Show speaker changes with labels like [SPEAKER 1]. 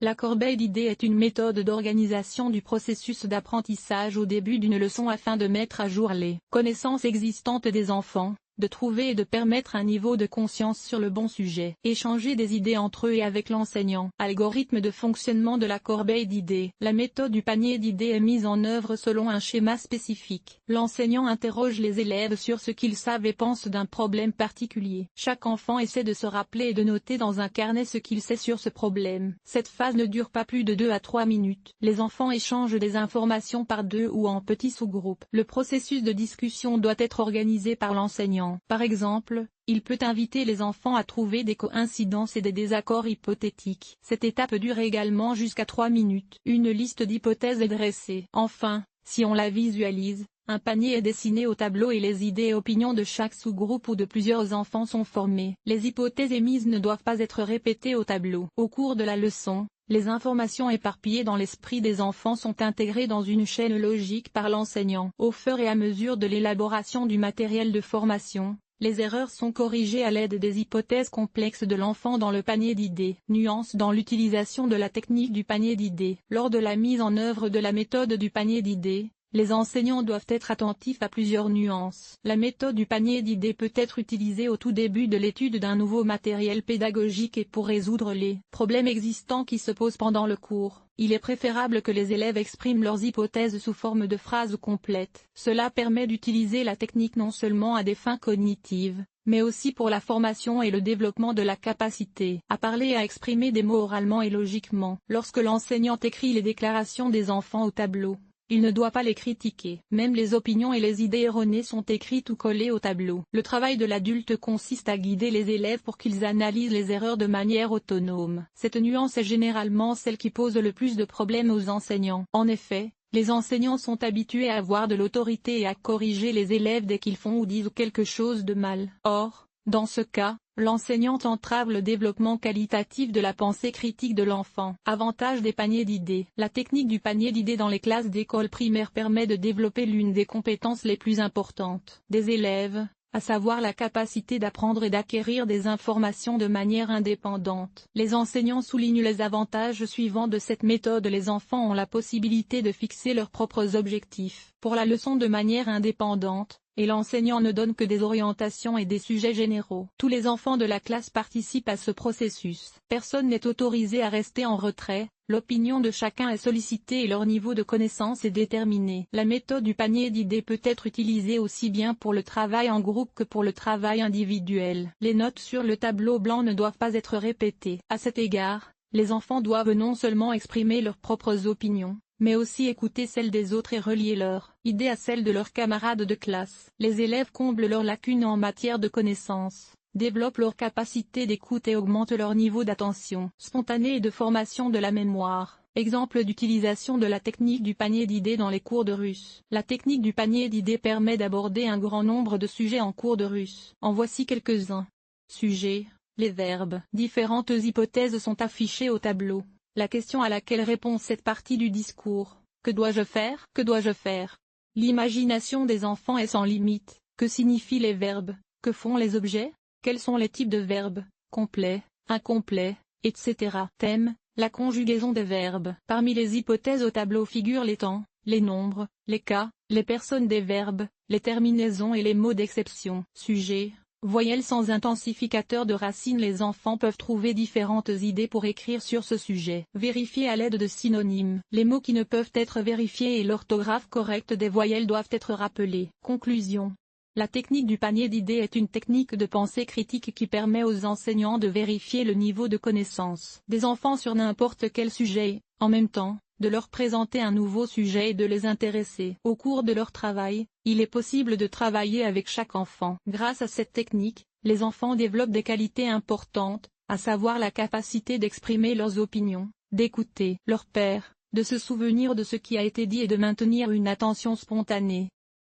[SPEAKER 1] La corbeille d'idées est une méthode d'organisation du processus d'apprentissage au début d'une leçon afin de mettre à jour les connaissances existantes des enfants, de trouver et de permettre un niveau de conscience sur le bon sujet. Échanger des idées entre eux et avec l'enseignant. Algorithme de fonctionnement de la corbeille d'idées. La méthode du panier d'idées est mise en œuvre selon un schéma spécifique. L'enseignant interroge les élèves sur ce qu'ils savent et pensent d'un problème particulier. Chaque enfant essaie de se rappeler et de noter dans un carnet ce qu'il sait sur ce problème. Cette phase ne dure pas plus de 2 à 3 minutes. Les enfants échangent des informations par deux ou en petits sous-groupes. Le processus de discussion doit être organisé par l'enseignant. Par exemple, il peut inviter les enfants à trouver des coïncidences et des désaccords hypothétiques. Cette étape dure également jusqu'à 3 minutes. Une liste d'hypothèses est dressée. Enfin, si on la visualise, un panier est dessiné au tableau et les idées et opinions de chaque sous-groupe ou de plusieurs enfants sont formées. Les hypothèses émises ne doivent pas être répétées au tableau. Au cours de la leçon, les informations éparpillées dans l'esprit des enfants sont intégrées dans une chaîne logique par l'enseignant. Au fur et à mesure de l'élaboration du matériel de formation, les erreurs sont corrigées à l'aide des hypothèses complexes de l'enfant dans le panier d'idées. Nuances dans l'utilisation de la technique du panier d'idées. Lors de la mise en œuvre de la méthode du panier d'idées, les enseignants doivent être attentifs à plusieurs nuances. La méthode du panier d'idées peut être utilisée au tout début de l'étude d'un nouveau matériel pédagogique et pour résoudre les problèmes existants qui se posent pendant le cours. Il est préférable que les élèves expriment leurs hypothèses sous forme de phrases complètes. Cela permet d'utiliser la technique non seulement à des fins cognitives, mais aussi pour la formation et le développement de la capacité à parler et à exprimer des mots oralement et logiquement. Lorsque l'enseignant écrit les déclarations des enfants au tableau, il ne doit pas les critiquer. Même les opinions et les idées erronées sont écrites ou collées au tableau. Le travail de l'adulte consiste à guider les élèves pour qu'ils analysent les erreurs de manière autonome. Cette nuance est généralement celle qui pose le plus de problèmes aux enseignants. En effet, les enseignants sont habitués à avoir de l'autorité et à corriger les élèves dès qu'ils font ou disent quelque chose de mal. Or, dans ce cas, l'enseignant entrave le développement qualitatif de la pensée critique de l'enfant. Avantage des paniers d'idées. La technique du panier d'idées dans les classes d'école primaire permet de développer l'une des compétences les plus importantes des élèves, à savoir la capacité d'apprendre et d'acquérir des informations de manière indépendante. Les enseignants soulignent les avantages suivants de cette méthode. Les enfants ont la possibilité de fixer leurs propres objectifs pour la leçon de manière indépendante, et l'enseignant ne donne que des orientations et des sujets généraux. Tous les enfants de la classe participent à ce processus. Personne n'est autorisé à rester en retrait, l'opinion de chacun est sollicitée et leur niveau de connaissance est déterminé. La méthode du panier d'idées peut être utilisée aussi bien pour le travail en groupe que pour le travail individuel. Les notes sur le tableau blanc ne doivent pas être répétées. À cet égard, les enfants doivent non seulement exprimer leurs propres opinions, mais aussi écouter celles des autres et relier leurs idées à celles de leurs camarades de classe. Les élèves comblent leurs lacunes en matière de connaissances, développent leur capacité d'écoute et augmentent leur niveau d'attention spontanée et de formation de la mémoire. Exemple d'utilisation de la technique du panier d'idées dans les cours de russe. La technique du panier d'idées permet d'aborder un grand nombre de sujets en cours de russe. En voici quelques-uns. Sujet, les verbes. Différentes hypothèses sont affichées au tableau. La question à laquelle répond cette partie du discours: que dois-je faire? Que dois-je faire? L'imagination des enfants est sans limite. Que signifient les verbes? Que font les objets? Quels sont les types de verbes? Complet, incomplet, etc. Thème: la conjugaison des verbes. Parmi les hypothèses au tableau figurent les temps, les nombres, les cas, les personnes des verbes, les terminaisons et les mots d'exception. Sujet: voyelles sans intensificateur de racines. Les enfants peuvent trouver différentes idées pour écrire sur ce sujet. Vérifier à l'aide de synonymes. Les mots qui ne peuvent être vérifiés et l'orthographe correcte des voyelles doivent être rappelés. Conclusion. La technique du panier d'idées est une technique de pensée critique qui permet aux enseignants de vérifier le niveau de connaissance des enfants sur n'importe quel sujet, en même temps, de leur présenter un nouveau sujet et de les intéresser. Au cours de leur travail, il est possible de travailler avec chaque enfant. Grâce à cette technique, les enfants développent des qualités importantes, à savoir la capacité d'exprimer leurs opinions, d'écouter leur père, de se souvenir de ce qui a été dit et de maintenir une attention spontanée.